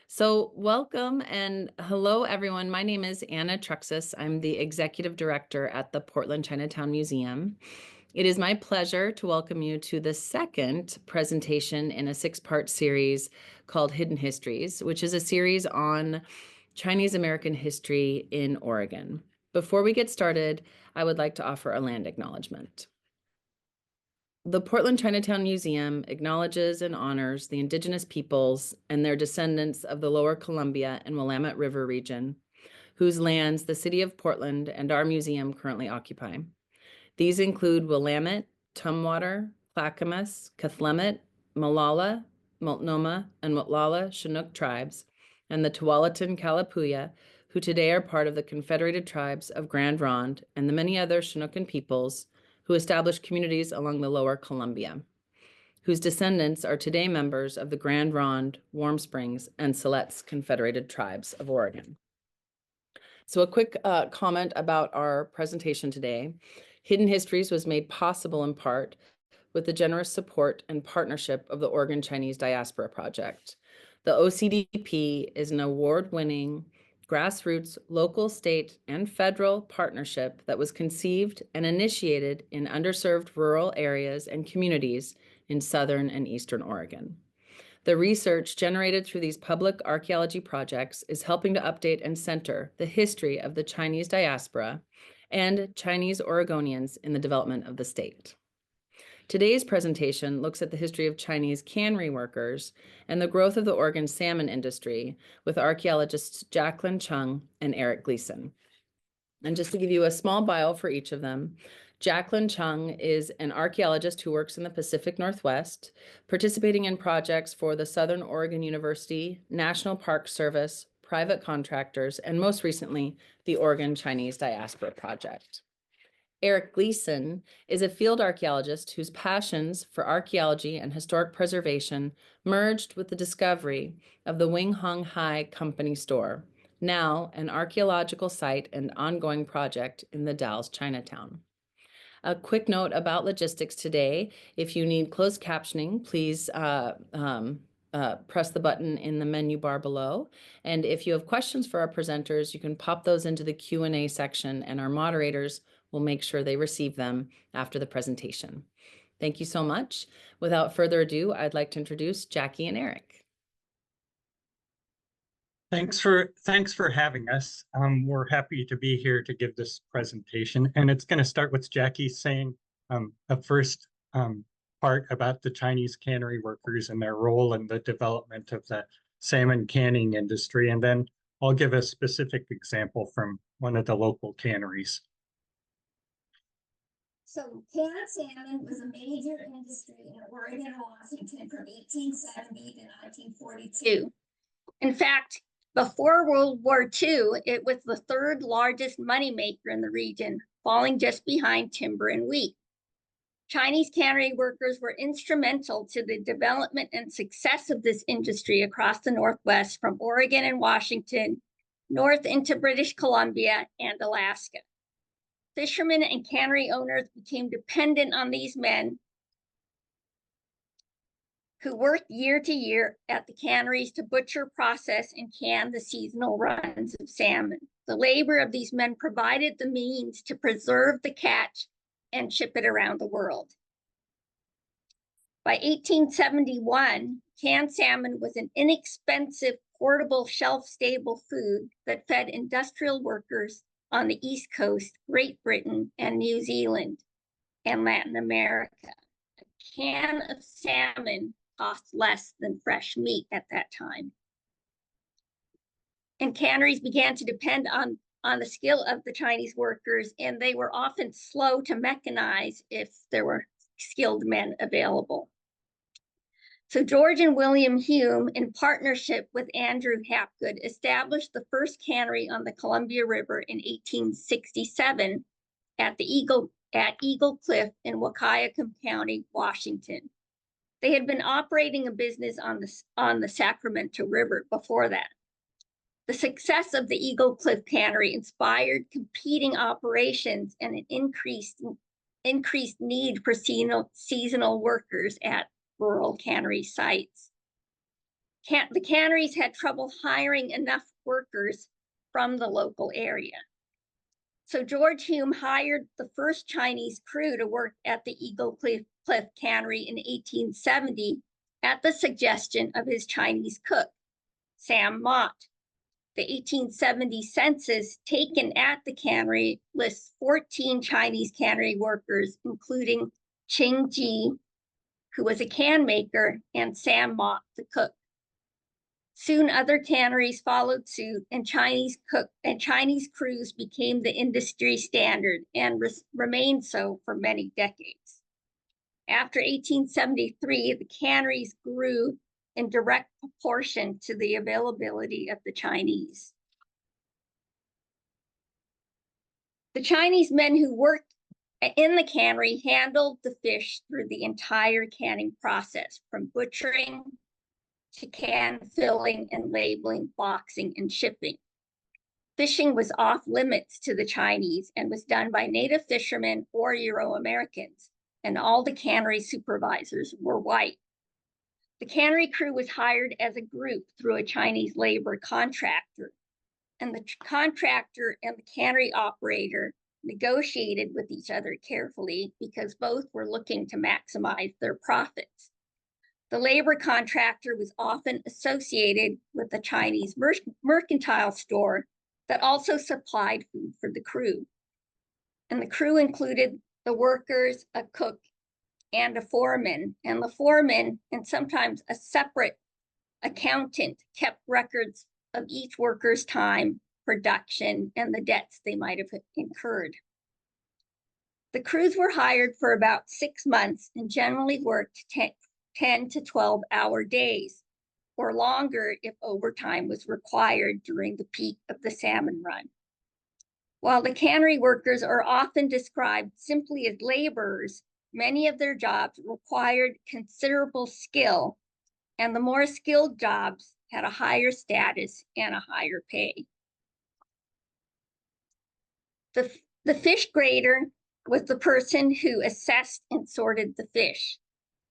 So, welcome and hello, everyone. My name is Anna Truxas. I'm the executive director at the Portland Chinatown Museum. It is my pleasure to welcome you to the second presentation in a six-part series called Hidden Histories, which is a series on Chinese American history in Oregon. Before we get started, I would like to offer a land acknowledgement. The Portland Chinatown Museum acknowledges and honors the indigenous peoples and their descendants of the Lower Columbia and Willamette River region, whose lands the City of Portland and our museum currently occupy. These include Willamette, Tumwater, Clackamas, Cathlemet, Molalla, Multnomah, and Motlala Chinook tribes, and the Tualatin Kalapuya, who today are part of the Confederated Tribes of Grand Ronde, and the many other Chinookan peoples who established communities along the Lower Columbia, whose descendants are today members of the Grand Ronde, Warm Springs, and Siletz Confederated Tribes of Oregon. So a quick comment about our presentation today. Hidden Histories was made possible in part with the generous support and partnership of the Oregon Chinese Diaspora Project. The OCDP is an award-winning grassroots, local, state, and federal partnership that was conceived and initiated in underserved rural areas and communities in southern and eastern Oregon. The research generated through these public archaeology projects is helping to update and center the history of the Chinese diaspora and Chinese Oregonians in the development of the state. Today's presentation looks at the history of Chinese cannery workers and the growth of the Oregon salmon industry with archaeologists Jacqueline Cheung and Gleason. And just to give you a small bio for each of them, Jacqueline Cheung is an archaeologist who works in the Pacific Northwest, participating in projects for the Southern Oregon University, National Park Service, private contractors, and most recently, the Oregon Chinese Diaspora Project. Gleason is a field archaeologist whose passions for archaeology and historic preservation merged with the discovery of the Wing Hong Hai Company store, now an archaeological site and ongoing project in the Dalles Chinatown. A quick note about logistics today. If you need closed captioning, please press the button in the menu bar below. And if you have questions for our presenters, you can pop those into the Q&A section and our moderators will make sure they receive them after the presentation. Thank you so much. Without further ado, I'd like to introduce Jackie and Eric. Thanks for having us. We're happy to be here to give this presentation, and it's going to start with Jackie saying the first part about the Chinese cannery workers and their role in the development of the salmon canning industry, and then I'll give a specific example from one of the local canneries. So canned salmon was a major industry in Oregon and Washington from 1870 to 1942. In fact, before World War II, it was the third largest moneymaker in the region, falling just behind timber and wheat. Chinese cannery workers were instrumental to the development and success of this industry across the Northwest, from Oregon and Washington, north into British Columbia and Alaska. Fishermen and cannery owners became dependent on these men who worked year to year at the canneries to butcher, process, and can the seasonal runs of salmon. The labor of these men provided the means to preserve the catch and ship it around the world. By 1871, canned salmon was an inexpensive, portable, shelf-stable food that fed industrial workers on the East Coast, Great Britain, and New Zealand, and Latin America. A can of salmon cost less than fresh meat at that time. And canneries began to depend on the skill of the Chinese workers, and they were often slow to mechanize if there were skilled men available. So George and William Hume, in partnership with Andrew Hapgood, established the first cannery on the Columbia River in 1867 at Eagle Cliff in Wahkiakum County, Washington. They had been operating a business on the Sacramento River before that. The success of the Eagle Cliff Cannery inspired competing operations and an increased need for seasonal workers at rural cannery sites. the canneries had trouble hiring enough workers from the local area. So George Hume hired the first Chinese crew to work at the Eagle Cliff Cannery in 1870 at the suggestion of his Chinese cook, Sam Mott. The 1870 census taken at the cannery lists 14 Chinese cannery workers, including Cheung, who was a can maker, and Sam Mott, the cook. Soon other canneries followed suit, and Chinese crews became the industry standard and remained so for many decades. After 1873, the canneries grew in direct proportion to the availability of the Chinese. The Chinese men who worked in the cannery handled the fish through the entire canning process, from butchering to can filling and labeling, boxing, and shipping. Fishing was off limits to the Chinese and was done by native fishermen or Euro-Americans, and all the cannery supervisors were white. The cannery crew was hired as a group through a Chinese labor contractor, and the contractor and the cannery operator negotiated with each other carefully because both were looking to maximize their profits. The labor contractor was often associated with the Chinese mercantile store that also supplied food for the crew. And the crew included the workers, a cook, and a foreman. And the foreman, and sometimes a separate accountant, kept records of each worker's time, production, and the debts they might have incurred. The crews were hired for about 6 months and generally worked 10 to 12-hour days, or longer if overtime was required during the peak of the salmon run. While the cannery workers are often described simply as laborers, many of their jobs required considerable skill, and the more skilled jobs had a higher status and a higher pay. The fish grader was the person who assessed and sorted the fish,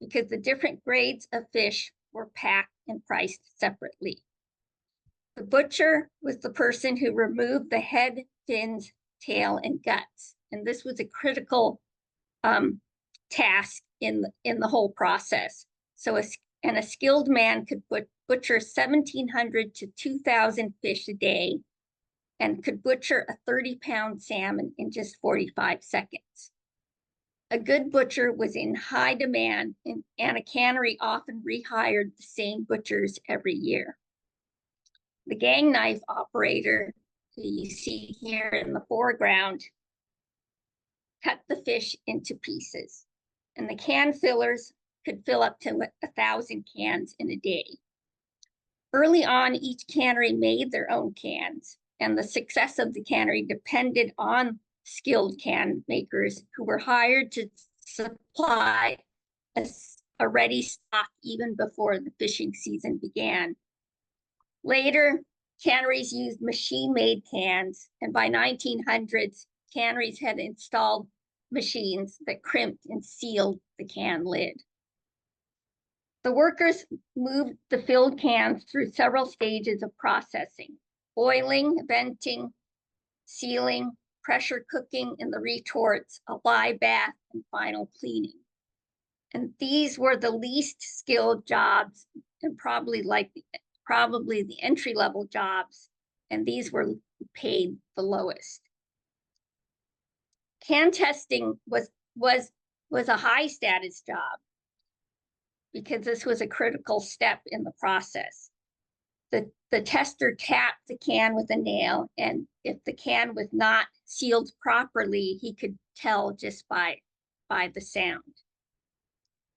because the different grades of fish were packed and priced separately. The butcher was the person who removed the head, fins, tail, and guts, and this was a critical task in the whole process. So a skilled man could butcher 1,700 to 2,000 fish a day and could butcher a 30-pound salmon in just 45 seconds. A good butcher was in high demand, and a cannery often rehired the same butchers every year. The gang knife operator, who you see here in the foreground, cut the fish into pieces, and the can fillers could fill up to 1,000 cans in a day. Early on, each cannery made their own cans, and the success of the cannery depended on skilled can makers who were hired to supply a ready stock even before the fishing season began. Later, canneries used machine-made cans, and by 1900s, canneries had installed machines that crimped and sealed the can lid. The workers moved the filled cans through several stages of processing: boiling, venting, sealing, pressure cooking in the retorts, a lye bath, and final cleaning. And these were the least skilled jobs, and probably the entry-level jobs, and these were paid the lowest. Can testing was a high status job because this was a critical step in the process. The tester tapped the can with a nail, and if the can was not sealed properly, he could tell just by the sound.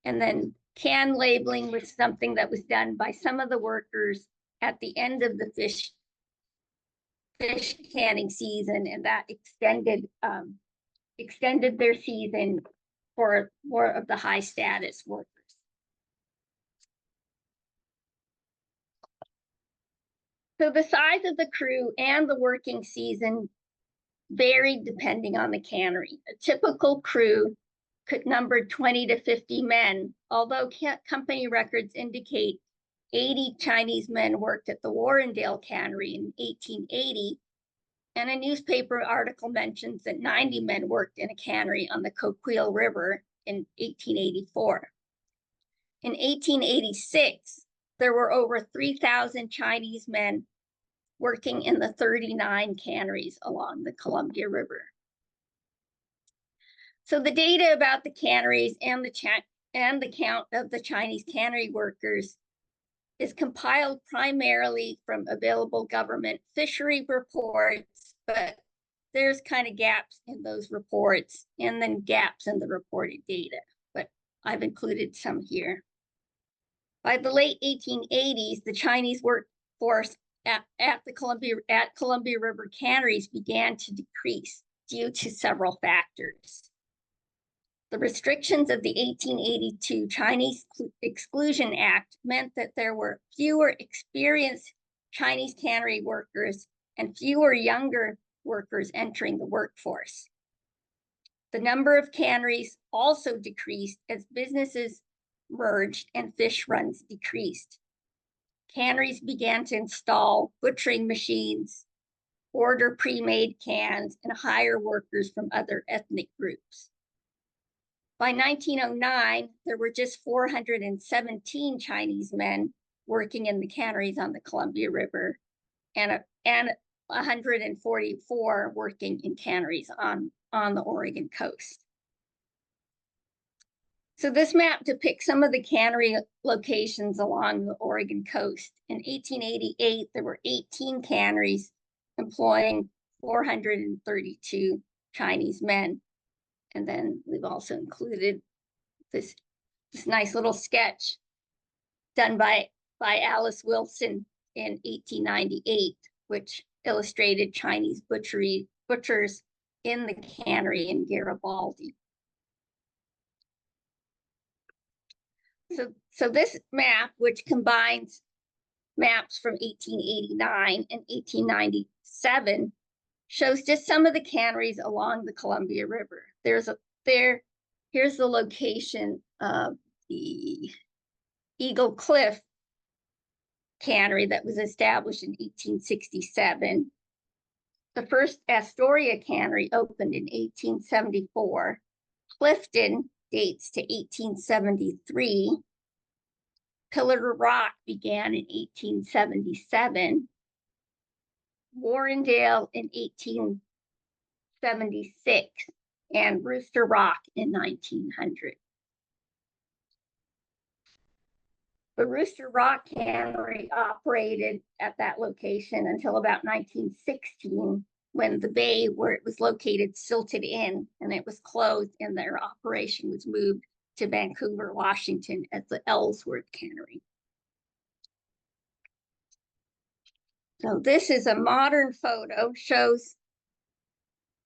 And then can labeling was something that was done by some of the workers at the end of the fish canning season, and that extended their season for more of the high status workers. So the size of the crew and the working season varied depending on the cannery. A typical crew could number 20 to 50 men, although company records indicate 80 Chinese men worked at the Warrendale Cannery in 1880, and a newspaper article mentions that 90 men worked in a cannery on the Coquille River in 1884. In 1886, there were over 3,000 Chinese men working in the 39 canneries along the Columbia River. So the data about the canneries and the count of the Chinese cannery workers is compiled primarily from available government fishery reports, but there's kind of gaps in those reports and then gaps in the reported data, but I've included some here. By the late 1880s, the Chinese workforce at Columbia River canneries began to decrease due to several factors. The restrictions of the 1882 Chinese Exclusion Act meant that there were fewer experienced Chinese cannery workers and fewer younger workers entering the workforce. The number of canneries also decreased as businesses merged and fish runs decreased. Canneries began to install butchering machines, order pre-made cans, and hire workers from other ethnic groups. By 1909, there were just 417 Chinese men working in the canneries on the Columbia River and 144 working in canneries on the Oregon coast. So this map depicts some of the cannery locations along the Oregon coast. In 1888, there were 18 canneries employing 432 Chinese men. And then we've also included this nice little sketch done by Alice Wilson in 1898, which illustrated Chinese butchers in the cannery in Garibaldi. So this map, which combines maps from 1889 and 1897, shows just some of the canneries along the Columbia River. Here's the location of the Eagle Cliff cannery that was established in 1867. The first Astoria cannery opened in 1874. Clifton dates to 1873. Pillar Rock began in 1877. Warrendale in 1876, and Rooster Rock in 1900. The Rooster Rock Cannery operated at that location until about 1916, when the bay where it was located silted in and it was closed and their operation was moved to Vancouver, Washington as the Ellsworth Cannery. So this is a modern photo, shows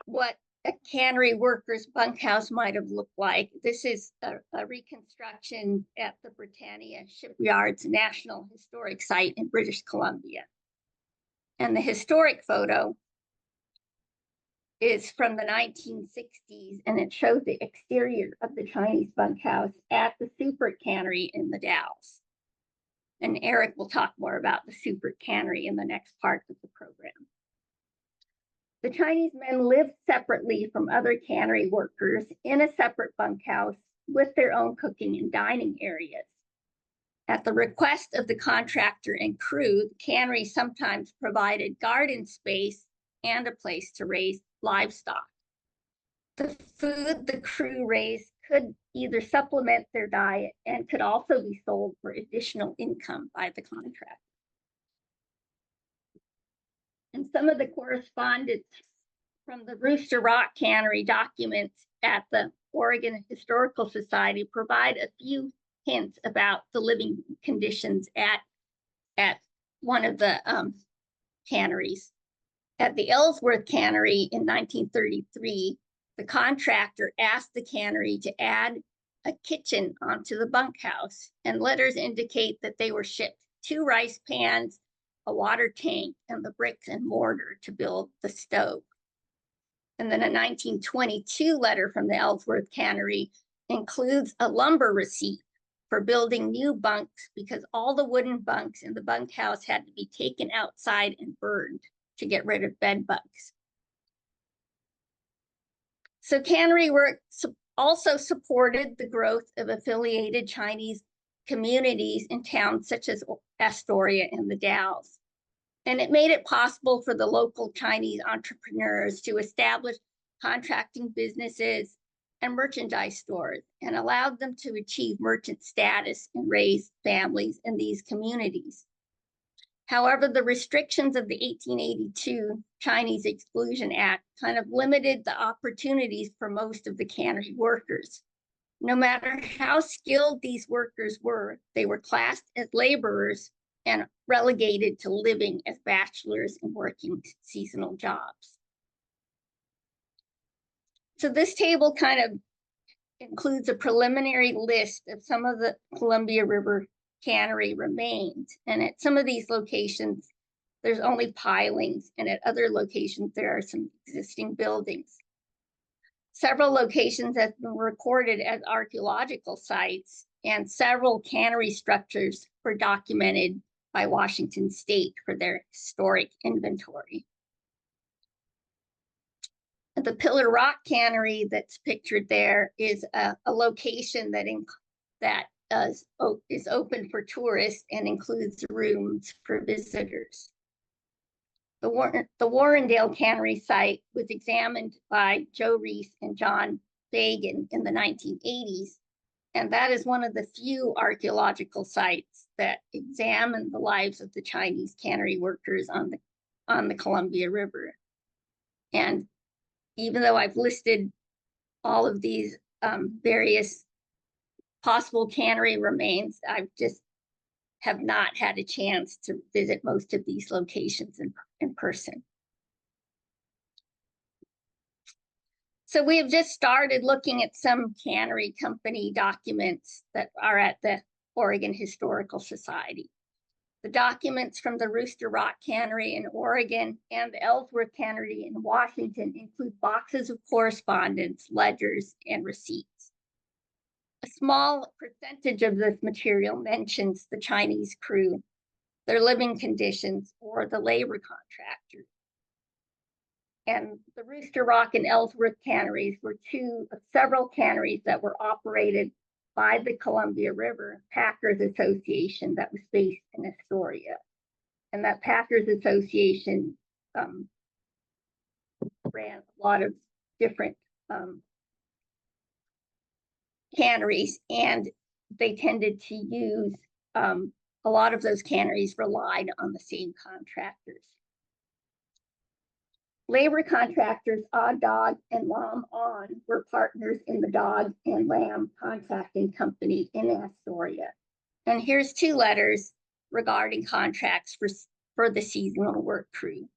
what a cannery worker's bunkhouse might have looked like. This is a reconstruction at the Britannia Shipyards National Historic Site in British Columbia. And the historic photo is from the 1960s, and it shows the exterior of the Chinese bunkhouse at the Seufert Cannery in the Dalles. And Eric will talk more about the Seufert Cannery in the next part of the program. The Chinese men lived separately from other cannery workers in a separate bunkhouse with their own cooking and dining areas. At the request of the contractor and crew, the cannery sometimes provided garden space and a place to raise livestock. The food the crew raised could either supplement their diet and could also be sold for additional income by the contractor. And some of the correspondence from the Rooster Rock Cannery documents at the Oregon Historical Society provide a few hints about the living conditions at one of the canneries. At the Ellsworth Cannery in 1933, the contractor asked the cannery to add a kitchen onto the bunkhouse, and letters indicate that they were shipped 2 rice pans, a water tank, and the bricks and mortar to build the stove. And then a 1922 letter from the Ellsworth Cannery includes a lumber receipt for building new bunks because all the wooden bunks in the bunkhouse had to be taken outside and burned to get rid of bed bugs. So cannery work also supported the growth of affiliated Chinese communities in towns such as Astoria and the Dalles. And it made it possible for the local Chinese entrepreneurs to establish contracting businesses and merchandise stores and allowed them to achieve merchant status and raise families in these communities. However, the restrictions of the 1882 Chinese Exclusion Act kind of limited the opportunities for most of the cannery workers. No matter how skilled these workers were, they were classed as laborers and relegated to living as bachelors and working seasonal jobs. So this table kind of includes a preliminary list of some of the Columbia River cannery remains. And at some of these locations, there's only pilings, and at other locations, there are some existing buildings. Several locations have been recorded as archaeological sites, and several cannery structures were documented by Washington State for their historic inventory. The Pillar Rock Cannery that's pictured there is a location that is open for tourists and includes rooms for visitors. The Warrendale Cannery site was examined by Joe Reese and John Fagan in the 1980s, and that is one of the few archaeological sites that examine the lives of the Chinese cannery workers on the Columbia River. And even though I've listed all of these various possible cannery remains, I just have not had a chance to visit most of these locations in person. So we have just started looking at some cannery company documents that are at the Oregon Historical Society. The documents from the Rooster Rock Cannery in Oregon and the Ellsworth Cannery in Washington include boxes of correspondence, ledgers, and receipts. A small percentage of this material mentions the Chinese crew, their living conditions, or the labor contractors. And the Rooster Rock and Ellsworth canneries were two of several canneries that were operated by the Columbia River Packers Association that was based in Astoria. And that Packers Association ran a lot of different canneries, and they tended to use, a lot of those canneries relied on the same contractors. Labor contractors Odd Dog and Lam On were partners in the Dog and Lamb Contracting Company in Astoria. And here's two letters regarding contracts for the seasonal work crew.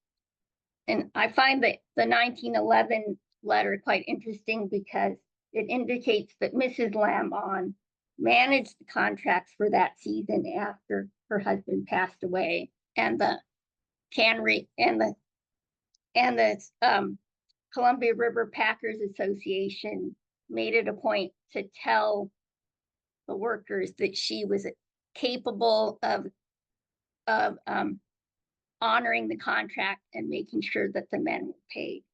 And I find that the 1911 letter quite interesting because it indicates that Mrs. Lam On managed the contracts for that season after her husband passed away, and the cannery and the Columbia River Packers Association made it a point to tell the workers that she was capable of honoring the contract and making sure that the men were paid.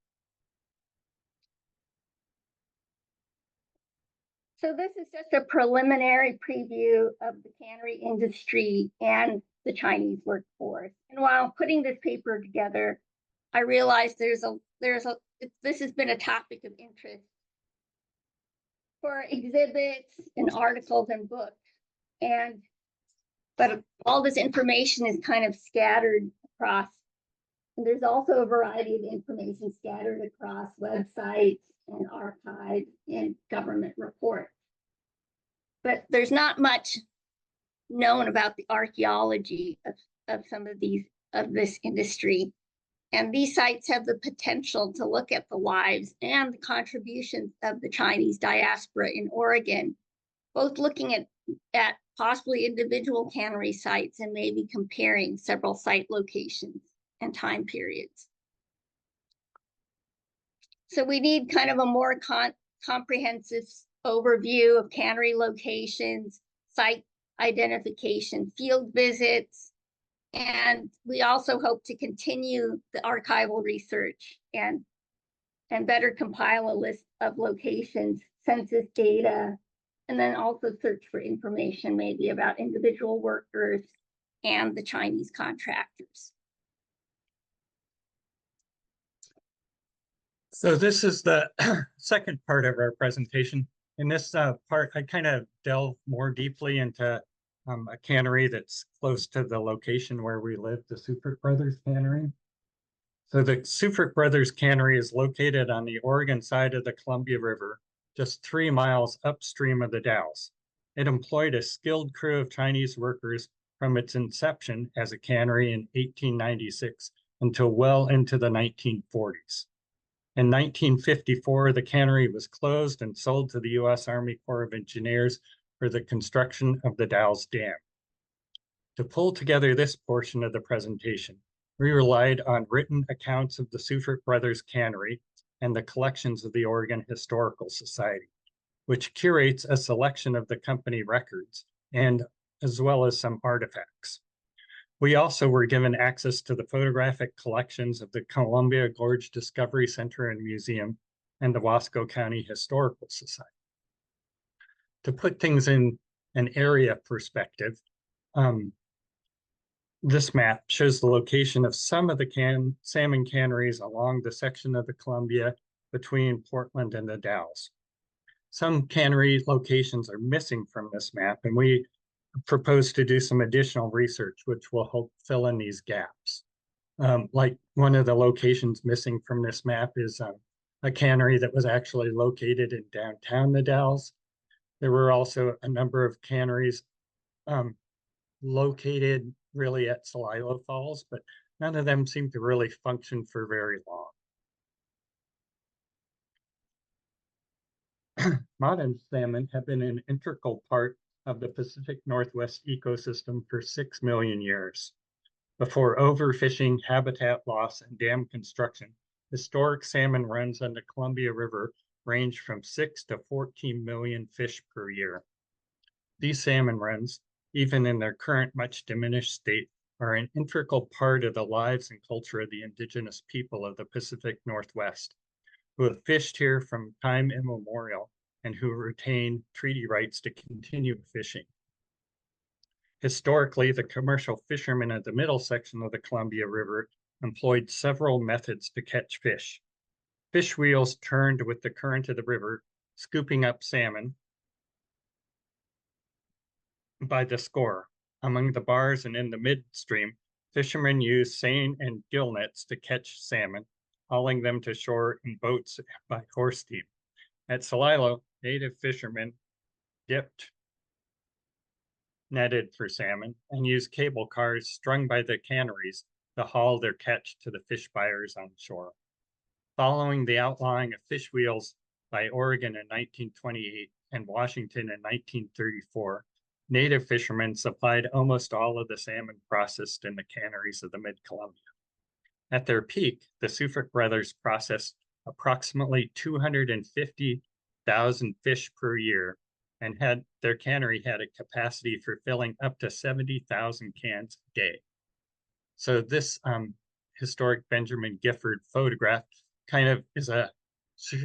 So this is just a preliminary preview of the cannery industry and the Chinese workforce. And while putting this paper together, I realized this has been a topic of interest for exhibits and articles and books. But all this information is kind of scattered across, and there's also a variety of information scattered across websites and archives and government reports. But there's not much known about the archaeology of some of this industry. And these sites have the potential to look at the lives and the contributions of the Chinese diaspora in Oregon, both looking at possibly individual cannery sites and maybe comparing several site locations and time periods. So we need kind of a more comprehensive overview of cannery locations, site identification, field visits, and we also hope to continue the archival research and better compile a list of locations, census data, and then also search for information maybe about individual workers and the Chinese contractors. So this is the second part of our presentation. In this part, I kind of delve more deeply into a cannery that's close to the location where we live, the Seufert Brothers Cannery. So the Seufert Brothers Cannery is located on the Oregon side of the Columbia River, just 3 miles upstream of the Dalles. It employed a skilled crew of Chinese workers from its inception as a cannery in 1896 until well into the 1940s. In 1954, the cannery was closed and sold to the U.S. Army Corps of Engineers for the construction of the Dalles Dam. To pull together this portion of the presentation, we relied on written accounts of the Seufert Brothers Cannery and the collections of the Oregon Historical Society, which curates a selection of the company records and as well as some artifacts. We also were given access to the photographic collections of the Columbia Gorge Discovery Center and Museum and the Wasco County Historical Society. To put things in an area perspective, this map shows the location of some of the salmon canneries along the section of the Columbia between Portland and the Dalles. Some cannery locations are missing from this map, and we propose to do some additional research, which will help fill in these gaps. Like one of the locations missing from this map is a cannery that was actually located in downtown the Dalles. There were also a number of canneries located really at Celilo Falls, but none of them seem to really function for very long. Modern salmon have been an integral part of the Pacific Northwest ecosystem for 6 million years. Before overfishing, habitat loss, and dam construction, historic salmon runs on the Columbia River range from 6 to 14 million fish per year. These salmon runs, even in their current much diminished state, are an integral part of the lives and culture of the indigenous people of the Pacific Northwest, who have fished here from time immemorial and who retain treaty rights to continue fishing. Historically, the commercial fishermen of the middle section of the Columbia River employed several methods to catch fish. Fish wheels turned with the current of the river, scooping up salmon by the score. Among the bars and in the midstream, fishermen used seine and gill nets to catch salmon, hauling them to shore in boats by horse team. At Celilo, native fishermen dipped, netted for salmon, and used cable cars strung by the canneries to haul their catch to the fish buyers on shore. Following the outlawing of fish wheels by Oregon in 1928 and Washington in 1934, native fishermen supplied almost all of the salmon processed in the canneries of the mid-Columbia. At their peak, the Seufert brothers processed approximately 250,000 fish per year, and their cannery had a capacity for filling up to 70,000 cans a day. So this historic Benjamin Gifford photograph kind of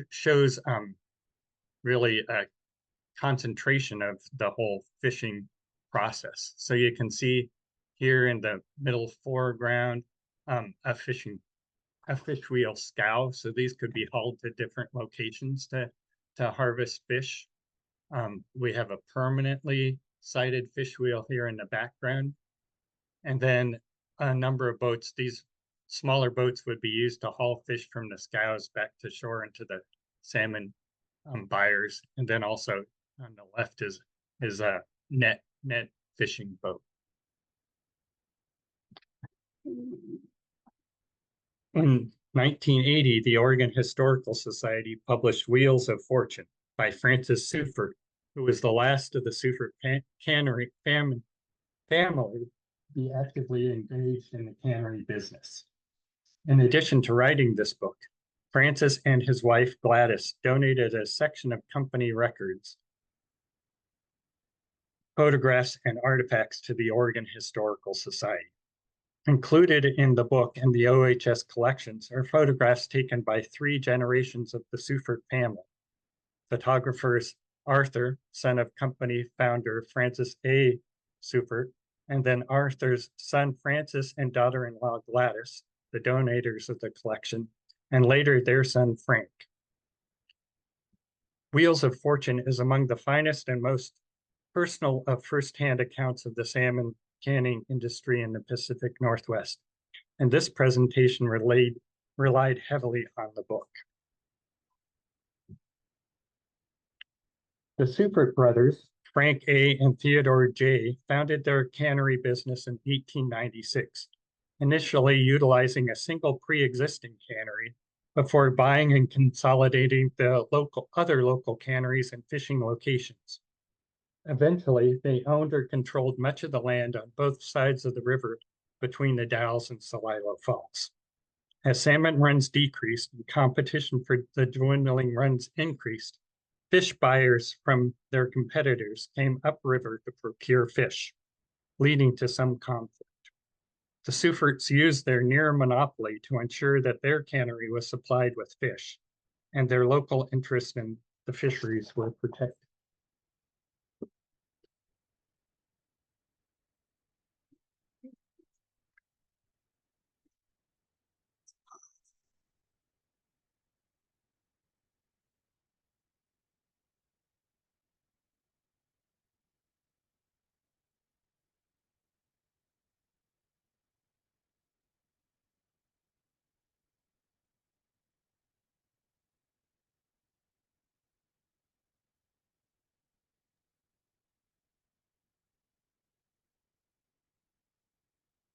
shows really a concentration of the whole fishing process. So you can see here in the middle foreground a fish wheel scow. So these could be hauled to different locations to harvest fish. We have a permanently sited fish wheel here in the background. And then a number of boats. These smaller boats would be used to haul fish from the scows back to shore into the salmon buyers. And then also on the left is a net fishing boat. In 1980, the Oregon Historical Society published Wheels of Fortune by Francis Seufert, who was the last of the Seufert cannery family to be actively engaged in the cannery business. In addition to writing this book, Francis and his wife Gladys donated a section of company records photographs, and artifacts to the Oregon Historical Society. Included in the book and the OHS collections are photographs taken by 3 generations of the Seufert family. Photographers Arthur, son of company founder Francis A. Seufert, and then Arthur's son Francis and daughter-in-law Gladys, the donators of the collection, and later their son Frank. Wheels of Fortune is among the finest and most personal of firsthand accounts of the salmon canning industry in the Pacific Northwest, and this presentation relied heavily on the book. The Seufert brothers, Frank A. and Theodore J., founded their cannery business in 1896, initially utilizing a single pre-existing cannery before buying and consolidating the other local canneries and fishing locations. Eventually, they owned or controlled much of the land on both sides of the river between the Dalles and Celilo Falls. As salmon runs decreased and competition for the dwindling runs increased, fish buyers from their competitors came upriver to procure fish, leading to some conflict. The Seuferts used their near monopoly to ensure that their cannery was supplied with fish, and their local interest in the fisheries were protected.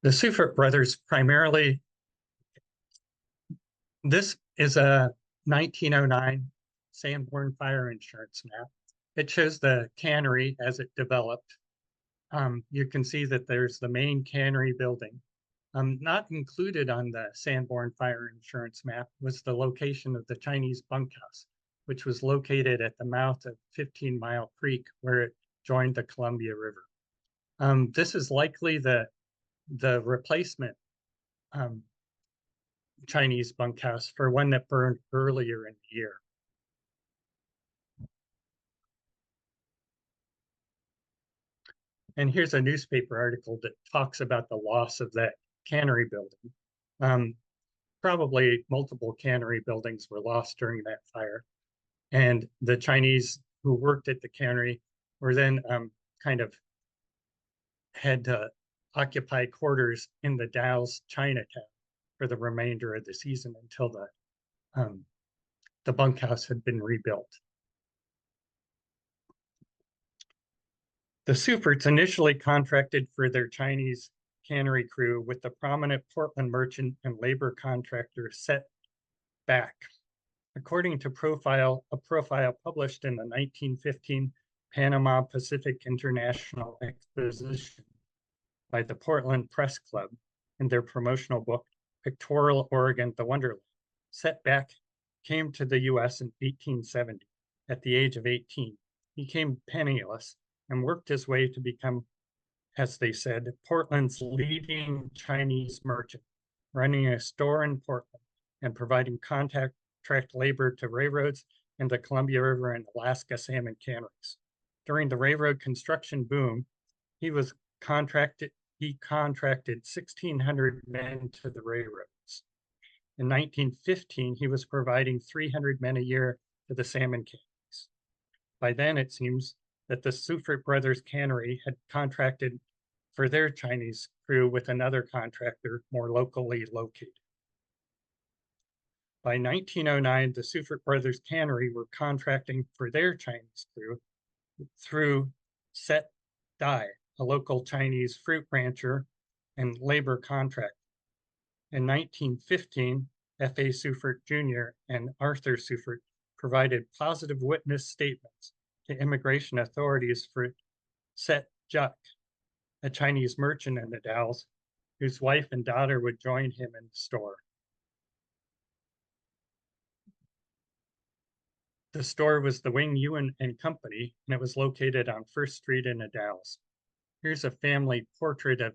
The Seufert brothers primarily, this is a 1909 Sanborn fire insurance map. It shows the cannery as it developed. You can see that there's the main cannery building. Not included on the Sanborn fire insurance map was the location of the Chinese bunkhouse, which was located at the mouth of 15 Mile Creek, where it joined the Columbia River. This is likely the replacement Chinese bunkhouse for one that burned earlier in the year. And here's a newspaper article that talks about the loss of that cannery building. Probably multiple cannery buildings were lost during that fire. And the Chinese who worked at the cannery were then kind of had to occupy quarters in the Dalles Chinatown for the remainder of the season until the bunkhouse had been rebuilt. The Seuferts initially contracted for their Chinese cannery crew with the prominent Portland merchant and labor contractor Set Back. According to a profile published in the 1915 Panama Pacific International Exposition by the Portland Press Club in their promotional book, Pictorial Oregon, the Wonderland, Set Back came to the U.S. in 1870 at the age of 18. He came penniless and worked his way to become, as they said, Portland's leading Chinese merchant, running a store in Portland and providing contract labor to railroads and the Columbia River and Alaska salmon canneries. During the railroad construction boom, he contracted 1,600 men to the railroads. In 1915, he was providing 300 men a year to the salmon canneries. By then, it seems that the Seufert brothers cannery had contracted for their Chinese crew with another contractor more locally located. By 1909, the Seufert brothers cannery were contracting for their Chinese crew through Set Dai, a local Chinese fruit rancher and labor contractor. In 1915, F.A. Seufert Jr. and Arthur Seufert provided positive witness statements to immigration authorities for Set Juk, a Chinese merchant in the Dalles, whose wife and daughter would join him in the store. The store was the Wing Yuan and Company, and it was located on First Street in the Dalles. Here's a family portrait of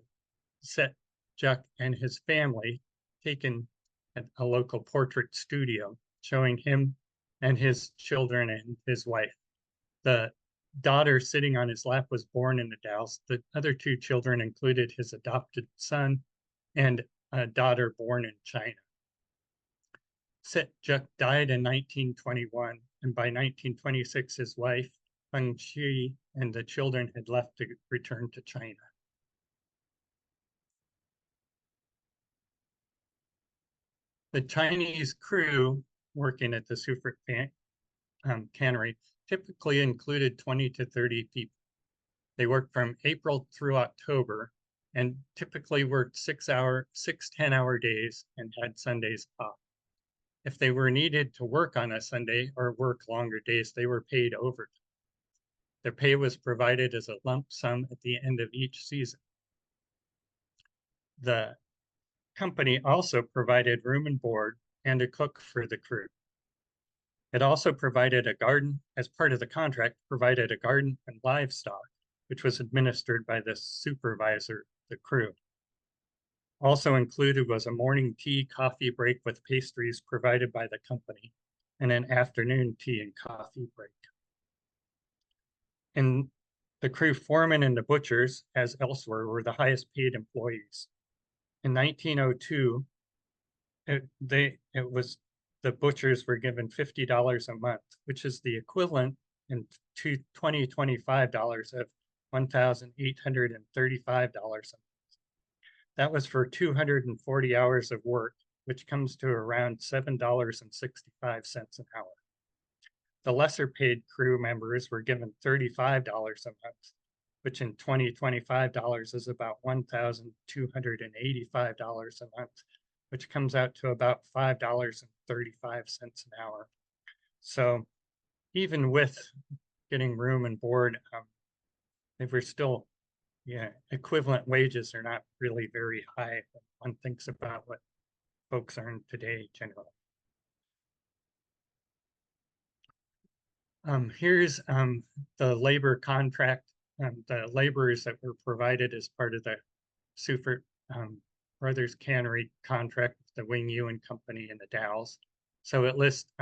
Set Juck and his family taken at a local portrait studio, showing him and his children and his wife. The daughter sitting on his lap was born in the Dalles. The other two children included his adopted son and a daughter born in China. Set Juck died in 1921, and by 1926, his wife, Feng Shi, and the children had left to return to China. The Chinese crew working at the Seufert cannery typically included 20 to 30 people. They worked from April through October and typically worked 10-hour days and had Sundays off. If they were needed to work on a Sunday or work longer days, they were paid overtime. Their pay was provided as a lump sum at the end of each season. The company also provided room and board and a cook for the crew. It also provided a garden, as part of the contract, provided a garden and livestock, which was administered by the supervisor of the crew. Also included was a morning tea coffee break with pastries provided by the company and an afternoon tea and coffee break. And the crew foreman and the butchers, as elsewhere, were the highest paid employees. In 1902, the butchers were given $50 a month, which is the equivalent in $25 of $1,835 a month. That was for 240 hours of work, which comes to around $7.65 an hour. The lesser paid crew members were given $35 a month, which in 2025 dollars is about $1,285 a month, which comes out to about $5.35 an hour. So even with getting room and board, they were still, equivalent wages are not really very high when one thinks about what folks earn today generally. Here's the labor contract, the laborers that were provided as part of the Seufert Brothers Cannery contract with the Wing Yuan Company in the Dalles. So it lists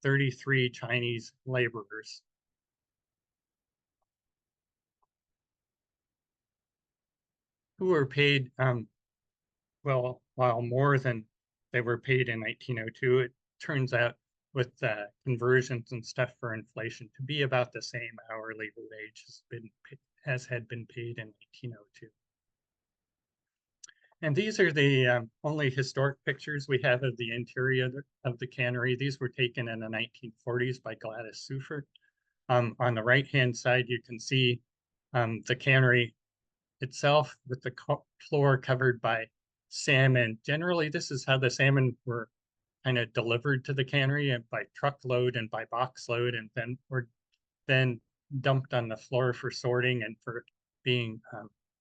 33 Chinese laborers. Who were paid, well, while more than they were paid in 1902, it turns out with conversions and stuff for inflation to be about the same hourly wage as had been paid in 1902. And these are the only historic pictures we have of the interior of the cannery. These were taken in the 1940s by Gladys Seufert. On the right-hand side, you can see the cannery itself with the floor covered by salmon. Generally, this is how the salmon were kind of delivered to the cannery, and by truckload and by box load, and then were then dumped on the floor for sorting and for being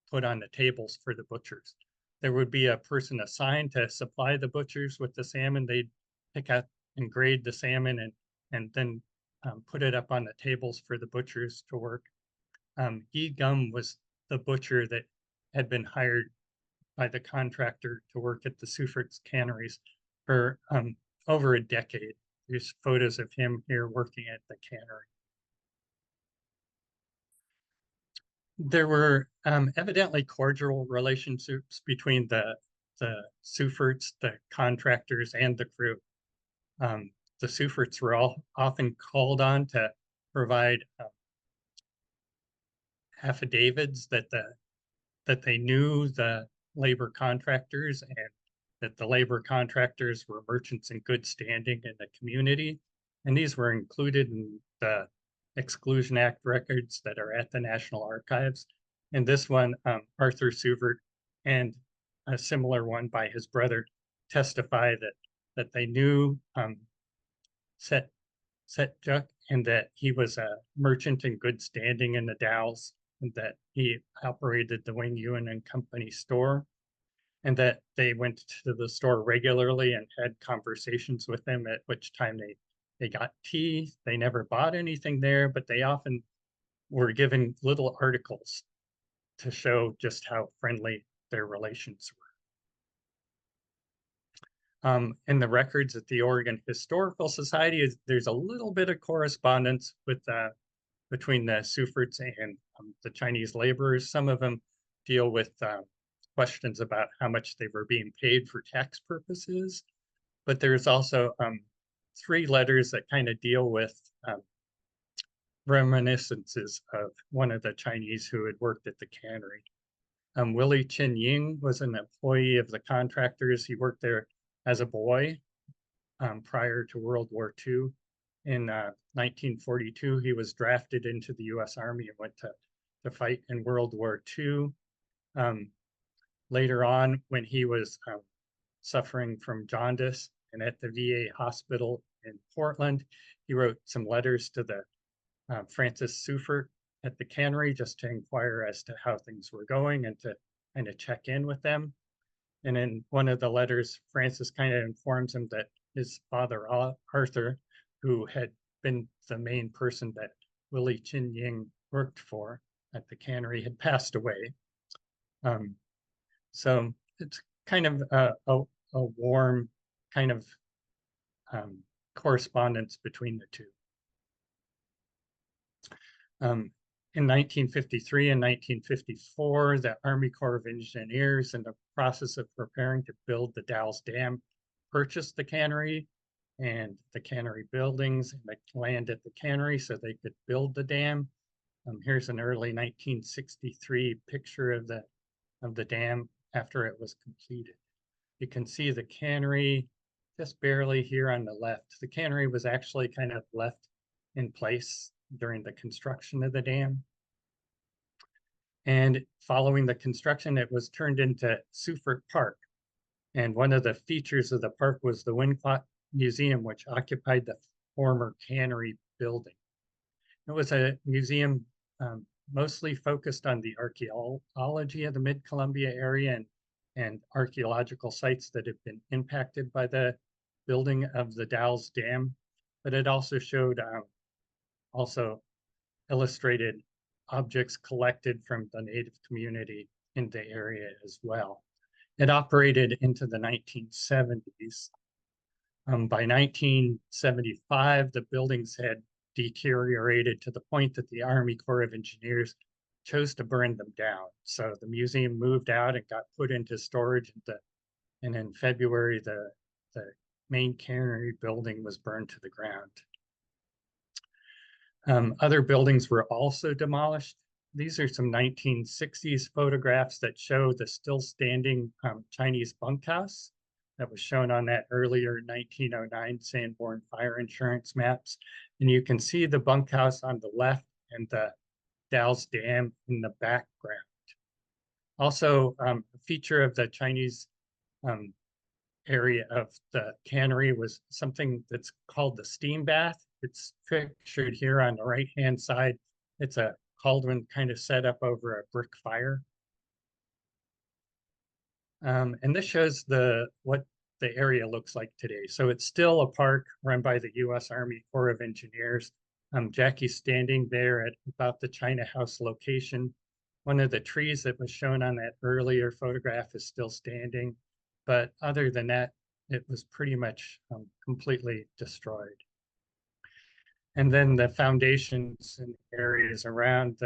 put on the tables for the butchers. There would be a person assigned to supply the butchers with the salmon. They'd pick out and grade the salmon and then put it up on the tables for the butchers to work. Yi Gum was the butcher that had been hired by the contractor to work at the Seufert's canneries for over a decade. There's photos of him here working at the cannery. There were evidently cordial relationships between the Seuferts, the contractors, and the crew. The Seuferts were all often called on to provide affidavits that they knew the labor contractors and that the labor contractors were merchants in good standing in the community. And these were included in the Exclusion Act records that are at the National Archives. And this one, Arthur Seufert, and a similar one by his brother, testify that they knew Set Juck and that he was a merchant in good standing in the Dalles, and that he operated the Wing Yuan and Company store, and that they went to the store regularly and had conversations with him, at which time they They got tea. They never bought anything there, but they often were given little articles to show just how friendly their relations were. In the records at the Oregon Historical Society, there's a little bit of correspondence with between the Seuferts and the Chinese laborers. Some of them deal with questions about how much they were being paid for tax purposes, but there's also 3 letters that kind of deal with reminiscences of one of the Chinese who had worked at the cannery. Willie Chin Ying was an employee of the contractors. He worked there as a boy prior to World War II. In 1942, he was drafted into the U.S. Army and went to fight in World War II. Later on, when he was suffering from jaundice and at the VA hospital in Portland, he wrote some letters to the Francis Seufert at the cannery just to inquire as to how things were going and to kind of check in with them. And in one of the letters, Francis kind of informs him that his father, Arthur, who had been the main person that Willie Chin Ying worked for at the cannery, had passed away. So it's kind of a warm kind of correspondence between the two. In 1953 and 1954, the Army Corps of Engineers, in the process of preparing to build the Dalles Dam, purchased the cannery and the cannery buildings and the land at the cannery so they could build the dam. Here's an early 1963 picture of the dam after it was completed. You can see the cannery just barely here on the left. The cannery was actually kind of left in place during the construction of the dam. And following the construction, it was turned into Seufert Park. And one of the features of the park was the Wind Clock Museum, which occupied the former cannery building. It was a museum mostly focused on the archaeology of the mid-Columbia area and archaeological sites that have been impacted by the building of the Dalles Dam. But it also showed also illustrated objects collected from the Native community in the area as well. It operated into the 1970s. By 1975, the buildings had deteriorated to the point that the Army Corps of Engineers chose to burn them down. So the museum moved out and got put into storage. And in February, the main cannery building was burned to the ground. Other buildings were also demolished. These are some 1960s photographs that show the still standing Chinese bunkhouse that was shown on that earlier 1909 Sanborn fire insurance maps. And you can see the bunkhouse on the left and the Dalles Dam in the background. Also, a feature of the Chinese area of the cannery was something that's called the steam bath. It's pictured here on the right-hand side. It's a cauldron kind of set up over a brick fire. And this shows what the area looks like today. So it's still a park run by the U.S. Army Corps of Engineers. Jackie's standing there at about the China House location. One of the trees that was shown on that earlier photograph is still standing. But other than that, it was pretty much completely destroyed. And then the foundations and areas around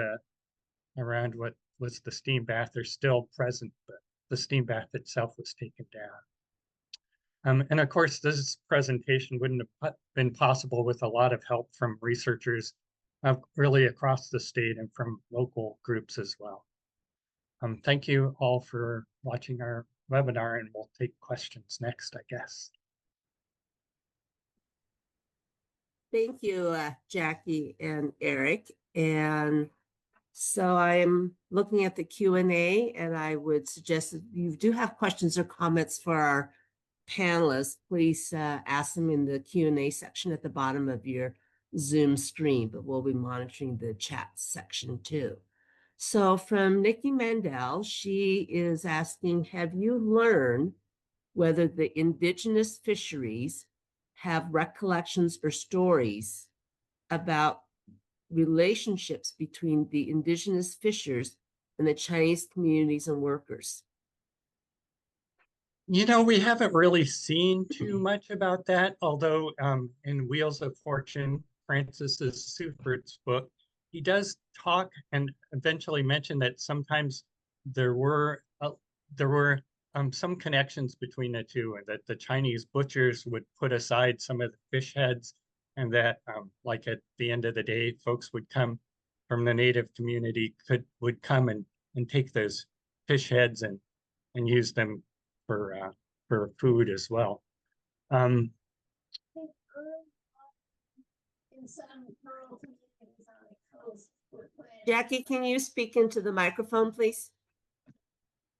what was the steam bath are still present, but the steam bath itself was taken down. And of course, this presentation wouldn't have been possible with a lot of help from researchers really across the state and from local groups as well. Thank you all for watching our webinar, and we'll take questions next, I guess. Thank you, Jackie and Eric. And so I'm looking at the Q&A, and I would suggest if you do have questions or comments for our panelists, please ask them in the Q&A section at the bottom of your Zoom screen, but we'll be monitoring the chat section too. So from Nikki Mandel, she is asking, have you learned whether the indigenous fisheries have recollections or stories about relationships between the indigenous fishers and the Chinese communities and workers? You know, we haven't really seen too much about that, although in Wheels of Fortune, Francis's Seufert's book, he does talk and eventually mention that sometimes there were some connections between the two, and that the Chinese butchers would put aside some of the fish heads, and that like at the end of the day, folks would come from the native community would come and take those fish heads and use them for food as well. In some rural communities on the coast. Jackie, can you speak into the microphone, please?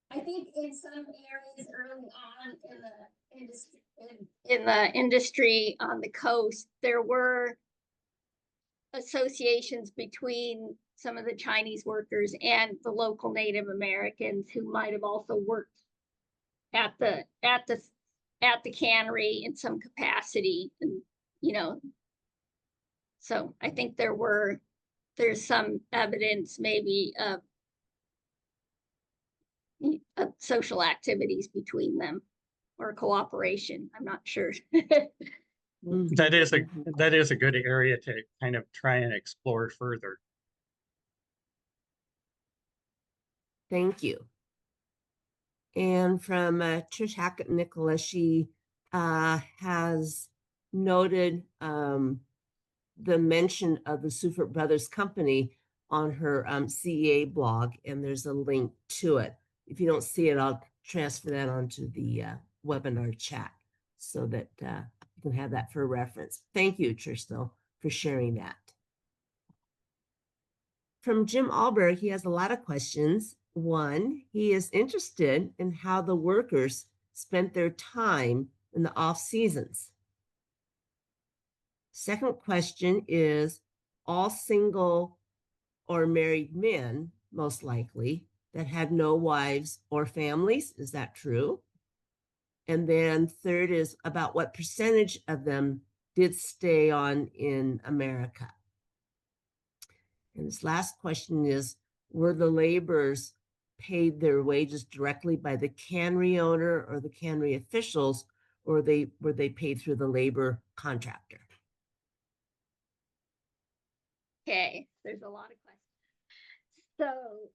I think in some areas early on in the industry on the coast, there were associations between some of the Chinese workers and the local Native Americans who might have also worked at the cannery in some capacity, and so I think there's some evidence maybe of social activities between them or cooperation. I'm not sure. That is a good area to kind of try and explore further. Thank you. And from Trish Hackett Nicholas, she has noted the mention of the Seufert Brothers Company on her CEA blog, and there's a link to it. If you don't see it, I'll transfer that onto the webinar chat so that you can have that for reference. Thank you, Trish, though, for sharing that. From Jim Alberg, he has a lot of questions. One, he is interested in how the workers spent their time in the off seasons. Second question is, all single or married men, most likely, that had no wives or families. Is that true? And then third is about what percentage of them did stay on in America. And this last question is, were the laborers paid their wages directly by the cannery owner or the cannery officials, or were they paid through the labor contractor? Okay, there's a lot of questions.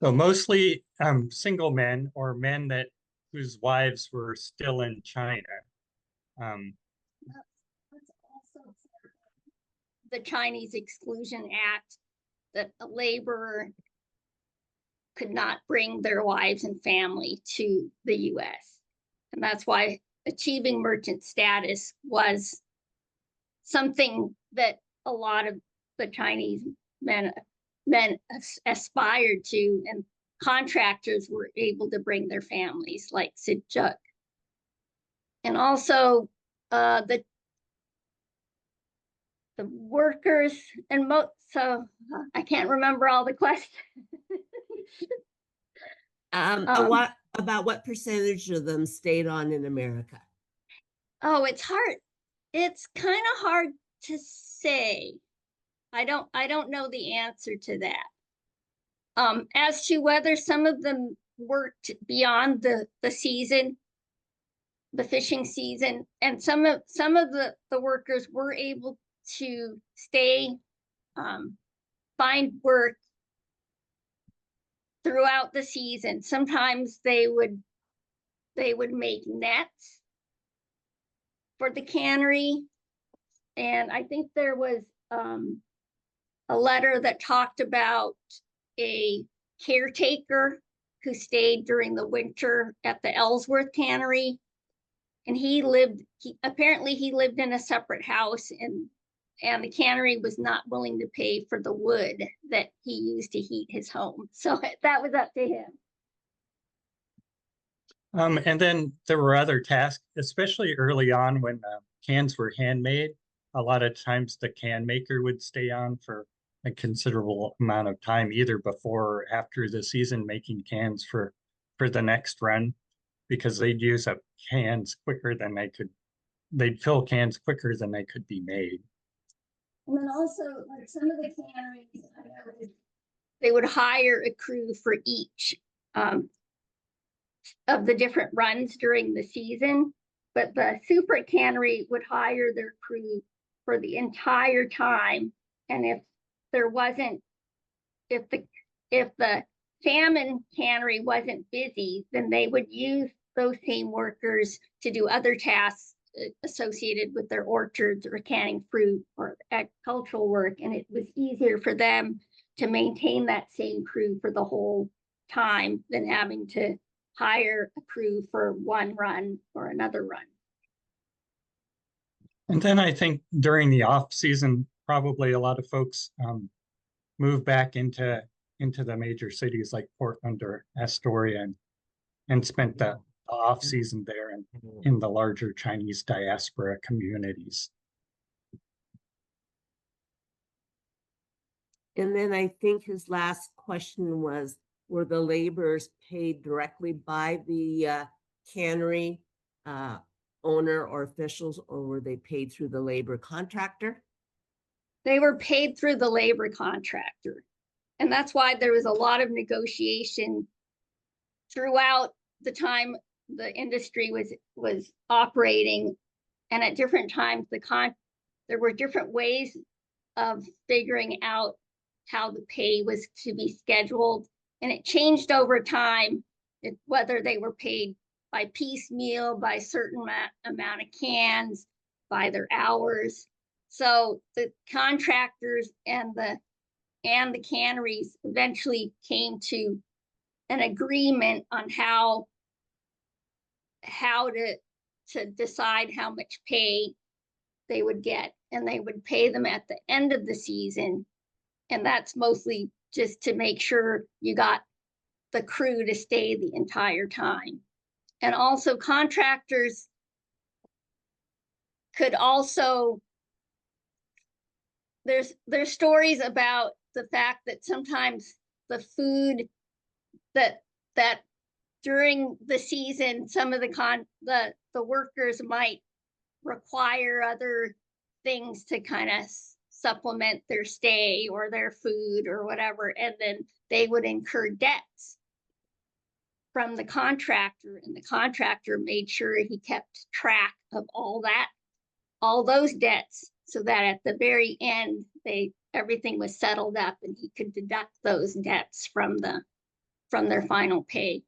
So mostly single men or men whose wives were still in China. That's also the Chinese Exclusion Act, that a laborer could not bring their wives and family to the US. And that's why achieving merchant status was something that a lot of the Chinese men aspired to, and contractors were able to bring their families, like Sid Juk. And also the workers and so I can't remember all the questions. What percentage of them stayed on in America? Oh, it's hard. It's kind of hard to say. I don't know the answer to that. As to whether some of them worked beyond the season, the fishing season, and some of the workers were able to stay, find work throughout the season. Sometimes they would make nets for the cannery, and I think there was a letter that talked about a caretaker who stayed during the winter at the Ellsworth cannery, and he apparently lived in a separate house, and the cannery was not willing to pay for the wood that he used to heat his home. So that was up to him. And then there were other tasks, especially early on when cans were handmade. A lot of times the can maker would stay on for a considerable amount of time, either before or after the season, making cans for the next run, because they'd use up cans quicker than they'd fill cans quicker than they could be made. And then also, like some of the canneries, I know they would hire a crew for each of the different runs during the season. But the Seufert cannery would hire their crew for the entire time. And if there wasn't, if the Salmon cannery wasn't busy, then they would use those same workers to do other tasks associated with their orchards or canning fruit or agricultural work. And it was easier for them to maintain that same crew for the whole time than having to hire a crew for one run or another run. And then I think during the off season, probably a lot of folks move back into the major cities like Portland or Astoria and spent the off season there and in the larger Chinese diaspora communities. And then I think his last question was, were the laborers paid directly by the cannery owner or officials, or were they paid through the labor contractor? They were paid through the labor contractor. And that's why there was a lot of negotiation throughout the time the industry was operating. And at different times, there were different ways of figuring out how the pay was to be scheduled. And it changed over time, whether they were paid by piecemeal, by a certain amount of cans, by their hours. So the contractors and the canneries eventually came to an agreement on how to decide how much pay they would get, and they would pay them at the end of the season. And that's mostly just to make sure you got the crew to stay the entire time. And also contractors could also, there's stories about the fact that sometimes the food that during the season, some of the workers might require other things to kind of supplement their stay or their food or whatever, and then they would incur debts from the contractor, and the contractor made sure he kept track of all those debts, so that at the very end everything was settled up and he could deduct those debts from their final pay.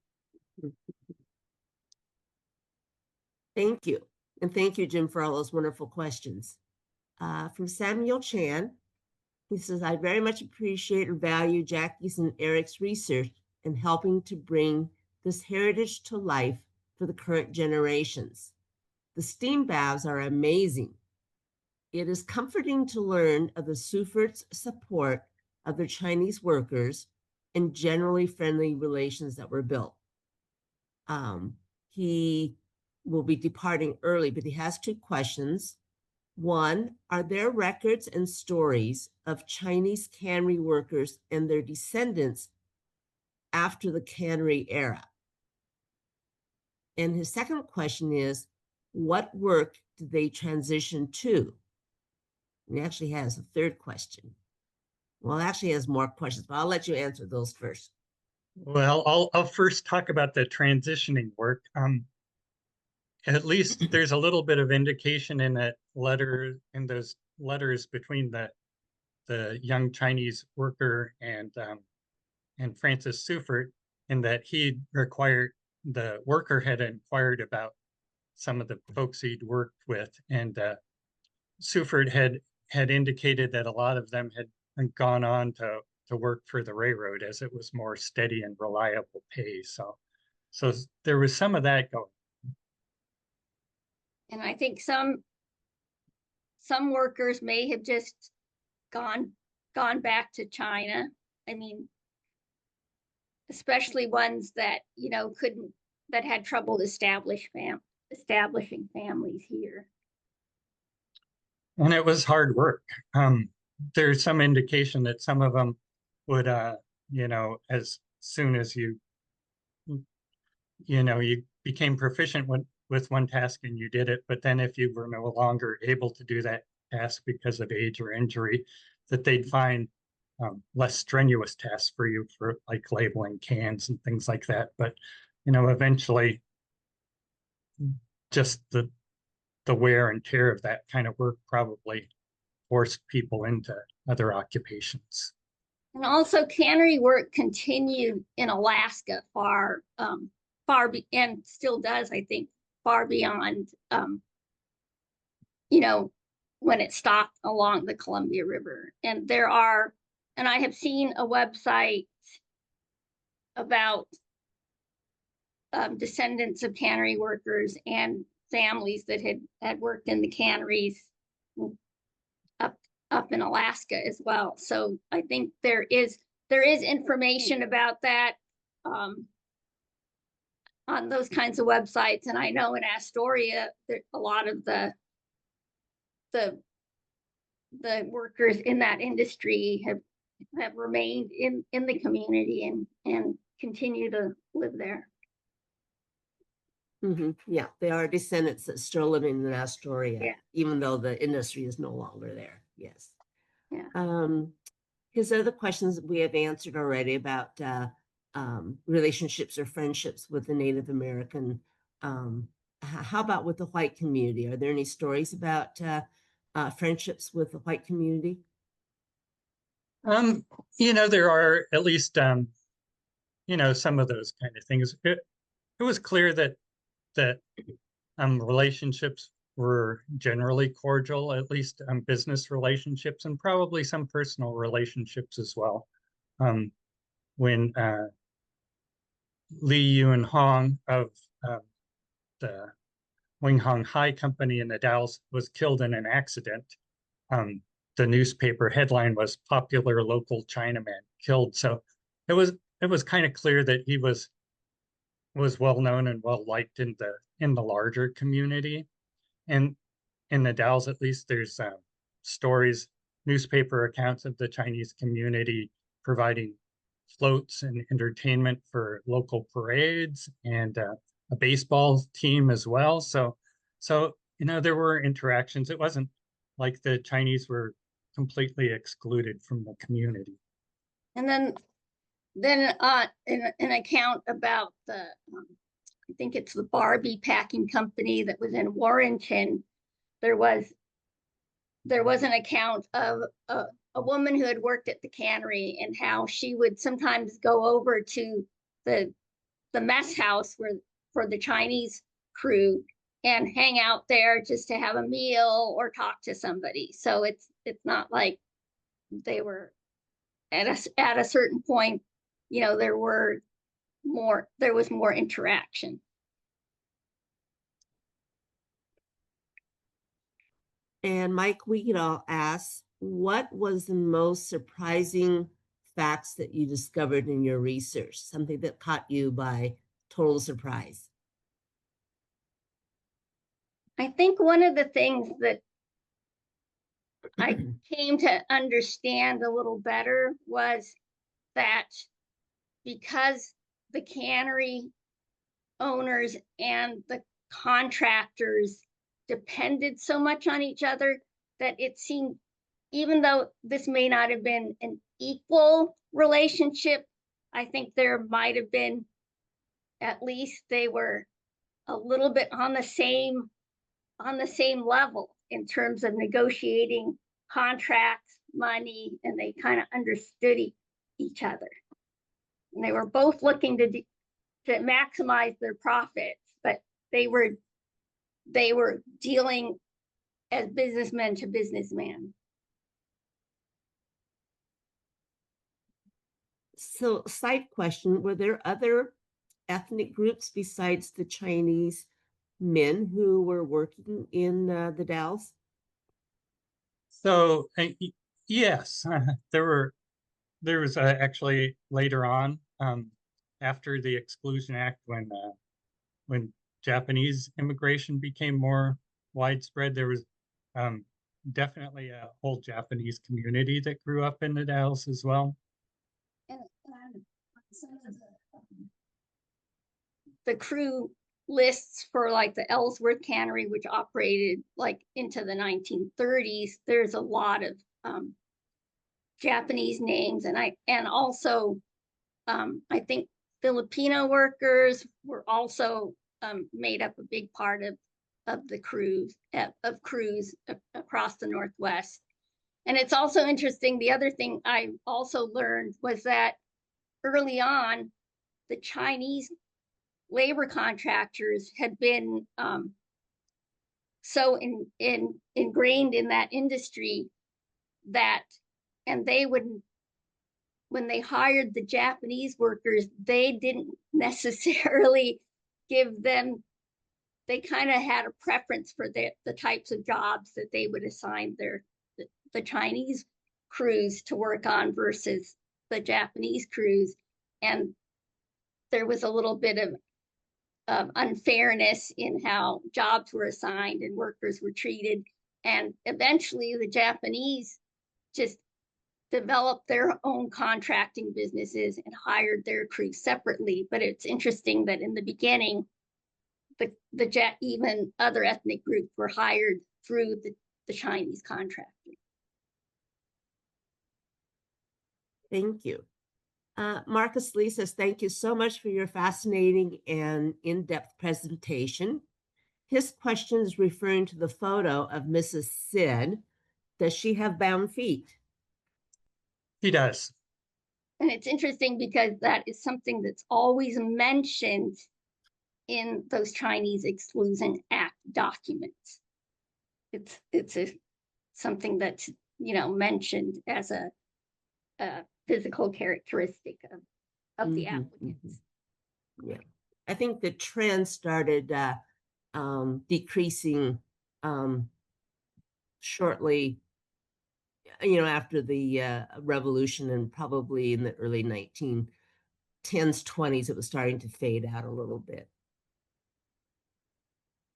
Thank you. And thank you, Jim, for all those wonderful questions. From Samuel Chan, he says, I very much appreciate or value Jackie's and Eric's research in helping to bring this heritage to life for the current generations. The steam baths are amazing. It is comforting to learn of the Seufert's support of their Chinese workers and generally friendly relations that were built. He will be departing early, but he has two questions. One, are there records and stories of Chinese cannery workers and their descendants after the cannery era? And his second question is, what work did they transition to? And he actually has a third question. Well, actually has more questions, but I'll let you answer those first. Well, I'll first talk about the transitioning work. At least there's a little bit of indication in those letters between the young Chinese worker and Francis Seufert, in that the worker had inquired about some of the folks he'd worked with, and Seufert had indicated that a lot of them had gone on to work for the railroad, as it was more steady and reliable pay. So there was some of that going. And I think some workers may have just gone back to China. I mean, especially ones that that had trouble establishing families here. And it was hard work. There's some indication that some of them would, as soon as you became proficient with one task and you did it, but then if you were no longer able to do that task because of age or injury, that they'd find less strenuous tasks for you, for like labeling cans and things like that. But eventually, just the wear and tear of that kind of work probably forced people into other occupations. And also cannery work continued in Alaska and still does, I think, far beyond, when it stopped along the Columbia River. And I have seen a website about descendants of cannery workers and families that had worked in the canneries up in Alaska as well. So I think there is information about that on those kinds of websites. And I know in Astoria, a lot of the workers in that industry have remained in the community and continue to live there. Yeah, they are descendants that still live in Astoria, Yeah. even though the industry is no longer there. Yes. Yeah. His other questions we have answered already about relationships or friendships with the Native American. How about with the white community? Are there any stories about friendships with the white community? There are at least some of those kind of things. It was clear that relationships were generally cordial, at least business relationships, and probably some personal relationships as well. When Li Yun Hong of the Wing Hong High Company in the Dalles was killed in an accident, the newspaper headline was "Popular Local Chinaman Killed." So it was kind of clear that he was well known and well liked in the larger community. And in the Dalles, at least, there's stories, newspaper accounts of the Chinese community providing floats and entertainment for local parades and a baseball team as well. So there were interactions. It wasn't like the Chinese were completely excluded from the community. And then an account about I think it's the Barbie packing company that was in Warrenton. There was an account of a woman who had worked at the cannery and how she would sometimes go over to the mess house for the Chinese crew and hang out there just to have a meal or talk to somebody. So it's not like they were at a certain point, there was more interaction. And Mike, we could all ask, what was the most surprising facts that you discovered in your research? Something that caught you by total surprise? I think one of the things that I came to understand a little better was that because the cannery owners and the contractors depended so much on each other, that it seemed, even though this may not have been an equal relationship, I think there might have been, at least they were a little bit on the same level in terms of negotiating contracts, money, and they kind of understood each other. And they were both looking to maximize their profits, but they were dealing as businessmen to businessmen. So, side question, were there other ethnic groups besides the Chinese men who were working in the Dalles? So yes, there was actually later on, after the Exclusion Act, when Japanese immigration became more widespread, there was definitely a whole Japanese community that grew up in the Dalles as well. And some of the crew lists for like the Ellsworth Cannery, which operated like into the 1930s, there's a lot of Japanese names, and also I think Filipino workers were also made up a big part of the crews across the Northwest. And it's also interesting. The other thing I also learned was that early on, the Chinese labor contractors had been so ingrained in that industry that, and they would, when they hired the Japanese workers, they didn't necessarily give them, they kind of had a preference for the types of jobs that they would assign the Chinese crews to work on versus the Japanese crews. And there was a little bit of unfairness in how jobs were assigned and workers were treated. And eventually the Japanese just developed their own contracting businesses and hired their crews separately. But it's interesting that in the beginning, even other ethnic groups were hired through the Chinese contractor. Thank you. Marcus Lee says, thank you so much for your fascinating and in-depth presentation. His question is referring to the photo of Mrs. Sid. Does she have bound feet? He does. And it's interesting because that is something that's always mentioned in those Chinese Exclusion Act documents. It's something that's, mentioned as a physical characteristic of the applicants. Yeah, I think the trend started decreasing shortly, after the revolution, and probably in the early 1910s, 20s, it was starting to fade out a little bit.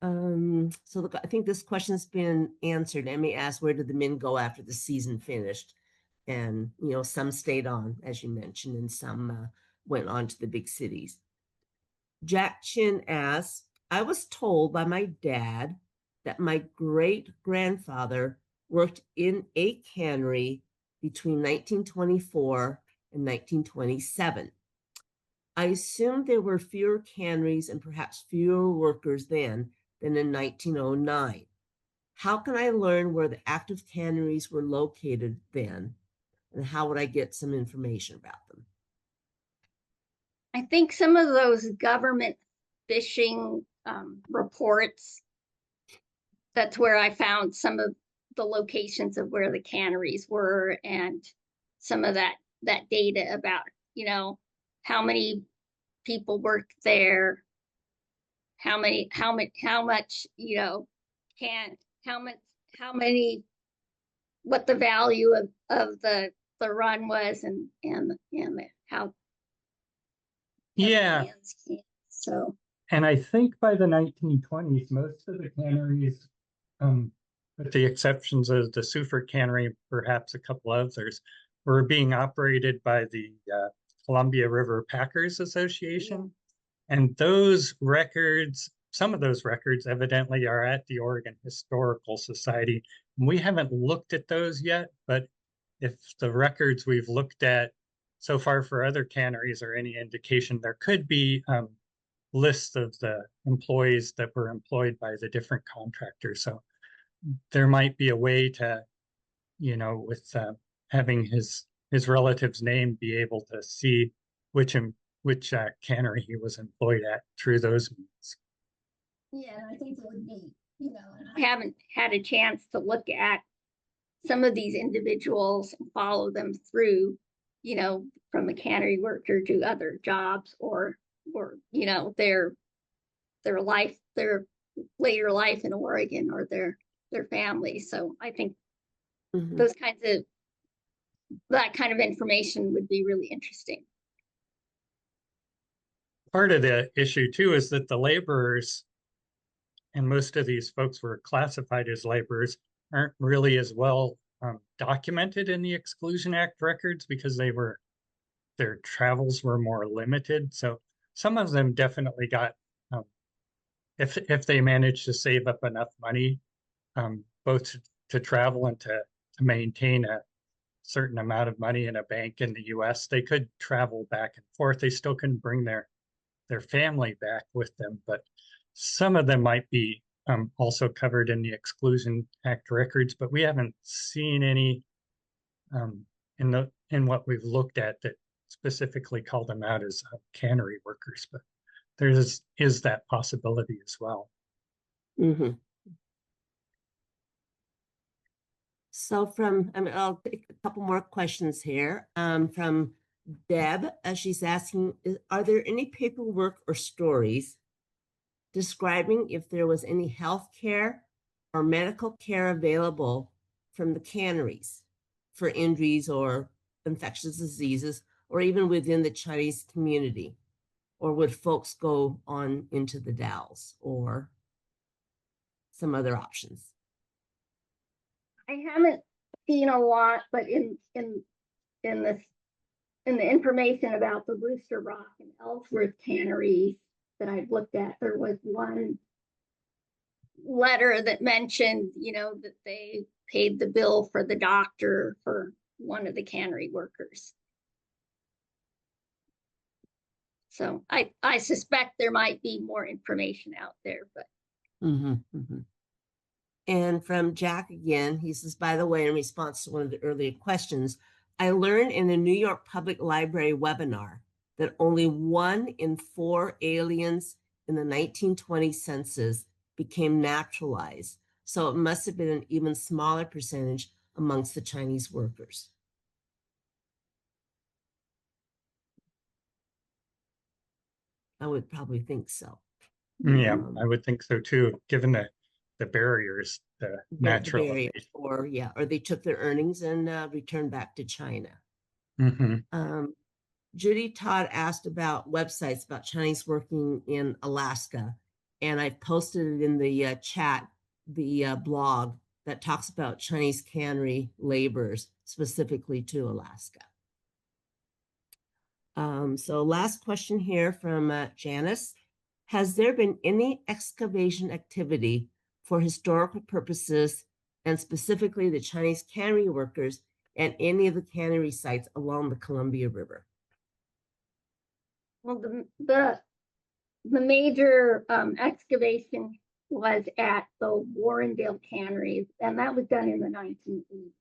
So look, I think this question's been answered. Emmy asked, where did the men go after the season finished? And, some stayed on, as you mentioned, and some went on to the big cities. Jack Chin asks, I was told by my dad that my great-grandfather worked in a cannery between 1924 and 1927. I assume there were fewer canneries and perhaps fewer workers then than in 1909. How can I learn where the active canneries were located then? And how would I get some information about them? I think some of those government fishing reports, that's where I found some of the locations of where the canneries were, and some of that data about, how many people worked there, how many, what the value of the run was, and how. Yeah. So. And I think by the 1920s, most of the canneries, with the exceptions of the Seufert cannery, perhaps a couple others, were being operated by the Columbia River Packers Association. Yeah. And those records, some of those records evidently are at the Oregon Historical Society. We haven't looked at those yet, but if the records we've looked at so far for other canneries are any indication, there could be lists of the employees that were employed by the different contractors. So there might be a way to, with having his relative's name, be able to see which cannery he was employed at through those means. Yeah, I think it would be, I haven't had a chance to look at some of these individuals and follow them through, from a cannery worker to other jobs, or their life, their later life in Oregon, or their family. So I think that kind of information would be really interesting. Part of the issue too is that the laborers, and most of these folks were classified as laborers, aren't really as well documented in the Exclusion Act records, because their travels were more limited. So some of them definitely got if they manage to save up enough money, both to travel and to maintain a certain amount of money in a bank in the US, they could travel back and forth. They still can bring their family back with them, but some of them might be also covered in the Exclusion Act records, but we haven't seen any in what we've looked at that specifically call them out as cannery workers, but there is that possibility as well. Mm-hmm. So I'll take a couple more questions here. From Deb, she's asking, are there any paperwork or stories describing if there was any health care or medical care available from the canneries for injuries or infectious diseases, or even within the Chinese community? Or would folks go on into the Dalles or some other options? I haven't seen a lot, but in the information about the Brewster Rock and Ellsworth canneries that I've looked at, there was one letter that mentioned, that they paid the bill for the doctor for one of the cannery workers. So I suspect there might be more information out there, but. Mm-hmm, mm-hmm. And from Jack again, he says, by the way, in response to one of the earlier questions, I learned in a New York Public Library webinar that only 1 in 4 aliens in the 1920 census became naturalized. So it must have been an even smaller percentage amongst the Chinese workers. I would probably think so. Yeah, I would think so too, given the barriers, the natural barriers, or they took their earnings and returned back to China. Mm-hmm. Judy Todd asked about websites about Chinese working in Alaska, and I posted it in the chat, the blog that talks about Chinese cannery laborers specifically to Alaska. So last question here from Janice. Has there been any excavation activity for historical purposes, and specifically the Chinese cannery workers at any of the cannery sites along the Columbia River? Well, the major excavation was at the Warrendale canneries, and that was done in the 1980s.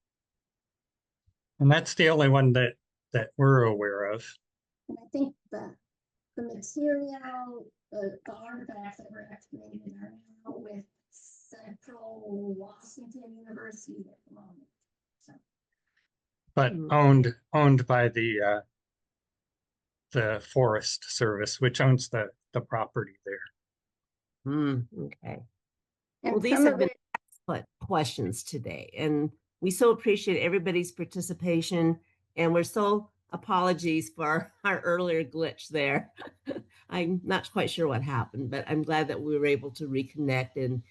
And that's the only one that we're aware of. And I think the material, the artifacts that were excavated are now with Central Washington University at the moment. So. But owned by the Forest Service, which owns the property there. Okay. And well, these have been excellent questions today, and we so appreciate everybody's participation, and we're so apologies for our earlier glitch there. I'm not quite sure what happened, but I'm glad that we were able to reconnect and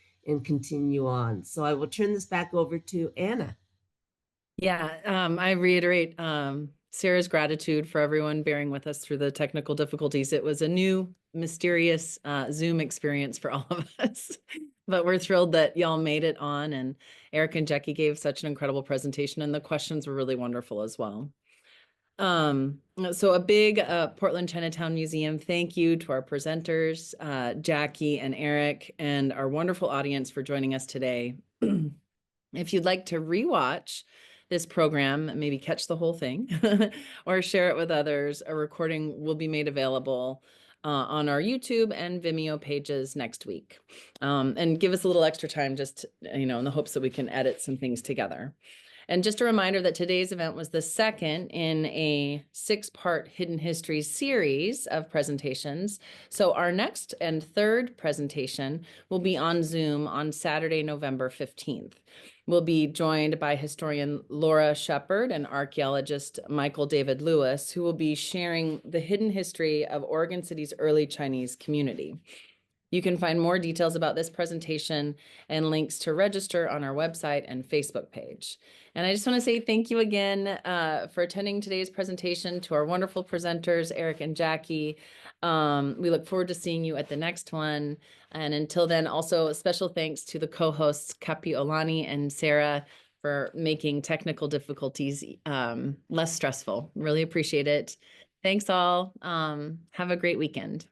continue on. So I will turn this back over to Anna. Yeah, I reiterate Sarah's gratitude for everyone bearing with us through the technical difficulties. It was a new, mysterious Zoom experience for all of us, but we're thrilled that y'all made it on, and Eric and Jackie gave such an incredible presentation, and the questions were really wonderful as well. So a big Portland Chinatown Museum thank you to our presenters, Jackie and Eric, and our wonderful audience for joining us today. If you'd like to rewatch this program, maybe catch the whole thing or share it with others, a recording will be made available on our YouTube and Vimeo pages next week. And give us a little extra time, just, in the hopes that we can edit some things together. And just a reminder that today's event was the second in a 6-part Hidden Histories series of presentations. So our next and third presentation will be on Zoom on Saturday, November 15th. We'll be joined by historian Laura Shepard and archaeologist Michael David Lewis, who will be sharing the hidden history of Oregon City's early Chinese community. You can find more details about this presentation and links to register on our website and Facebook page. And I just want to say thank you again for attending today's presentation, to our wonderful presenters, Eric and Jackie. We look forward to seeing you at the next one. And until then, also special thanks to the co-hosts Kapi Olani and Sarah for making technical difficulties less stressful. Really appreciate it. Thanks all. Have a great weekend.